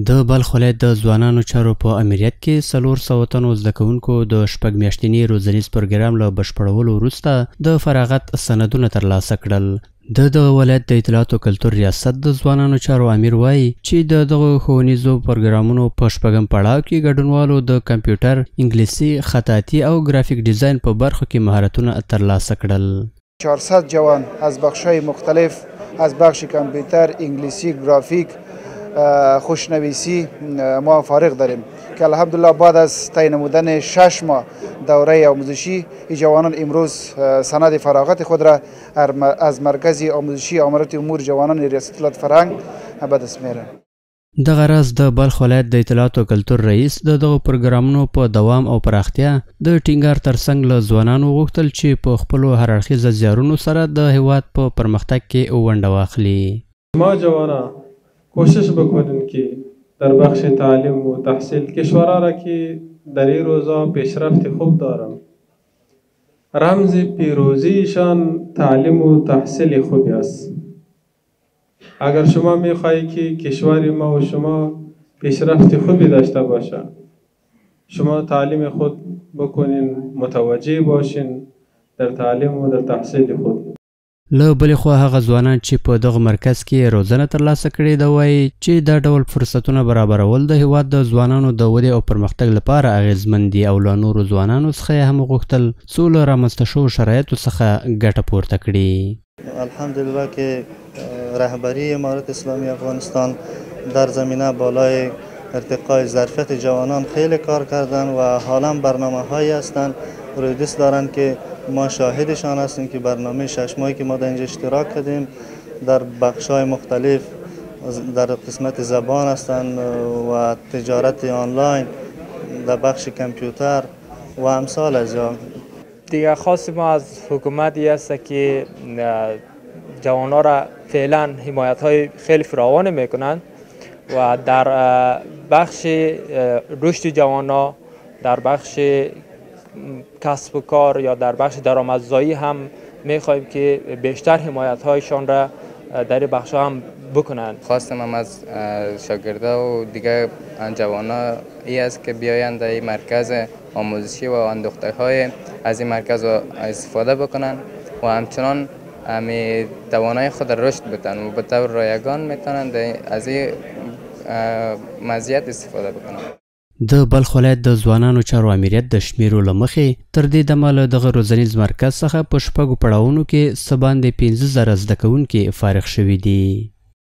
د بلخ ولایت د ځوانانو چارو په امریت کې 400 تنو زده کوونکو د شپږ میاشتني روزنیز پروګرام له بشپړولو وروسته د فراغت سندونه ترلاسه کړل. د دغه ولایت د اطلاعات او کلتور ریاست د ځوانانو چارو امیر وایي چې د دغه ښوونیزو پروګرامونو په شپږم پړاو کې ګډونوالو د کمپیوټر، انګلیسي، خطاطي او ګرافیک ډیزاین په برخو کې مهارتونه ترلاسه کړل. 400 جوان از بخش‌های مختلف از بخش کامپیوتر، انگلیسی، گرافیک، خوشنویسی ما فارغ داریم که الحمدلله بعد از طی نمودن 6 ماه دوره آموزشی این جوانان امروز سند فراغت خود را از مرکز آموزشی امارات امور جوانان ریاست ولایت فرهنگ به دست میارند. دغه راز د بلخ ولایت د اطلاعات او کلتور رئیس د دغه پروګرامونو په دوام او پراختیا د ټینګار ترڅنګ له ځوانانو غوښتل چې په خپلو هراړخیزه زیارونو سره د هیواد په پرمختګ کې ونډه واخلي. ما جوانان کوشش بکنیم که در بخش تعلیم و تحصیل کشورها را که در این روزها پیشرفت خوب دارم، رمز پیروزیشان تعلیم و تحصیل خوبی است. اگر شما میخواهید که کشور ما و شما پیشرفت خوبی داشته باشه، شما تعلیم خود بکنین، متوجه باشین در تعلیم و در تحصیل خود. له بلې خوا هغه ځوانان چې په دغه مرکز کې روزنه ترلاسه کړې ده وایي چې دا ډول فرصتونه برابرول د هیواد د ځوانانو د ودې او پرمختګ لپاره اغیزمن دي او له نورو ځوانانو څخه یې هم غوښتل څو له رامنځته شوو شرایطو څخه ګټه پورته کړي. الحمدلله که رهبری امارت اسلامی افغانستان در زمینه بالای ارتقای ظرفیت جوانان خیلی کار کردن و حالا برنامه هایی هستند روی دست دارن که ما شاهدشان هستیم که برنامه 6 ماهی که ما در اینجا اشتراک کردیم در بخش‌های مختلف در قسمت زبان هستند و تجارت آنلاین در بخش کامپیوتر و امثال از دیگه. خاص ما از حکومت است که جوانان را فعلا حمایت های خیلی فراوان میکنند و در بخش رشد جوانان، در بخش کسب و کار یا در بخش درآمدزایی هم میخواهیم که بیشتر حمایت هایشان را در بخش هم بکنند. خواستم هم از شاگردا و دیگه جوانا ای است که بیایند در مرکز آموزشی و اندوخته های از این مرکز استفاده بکنند و همچنان همی توانای خود رشد بدن و به طور رایگان میتونند از این مزیت استفاده بکنند. د بلخ ولایت د ځوانانو چارو امریت د شمیرو له مخې تر دې دمه له دغه روزنیز مرکز څخه په شپږو پړاوونو کې څه باندې 15,000 زده کوونکي فارغ شوي دي.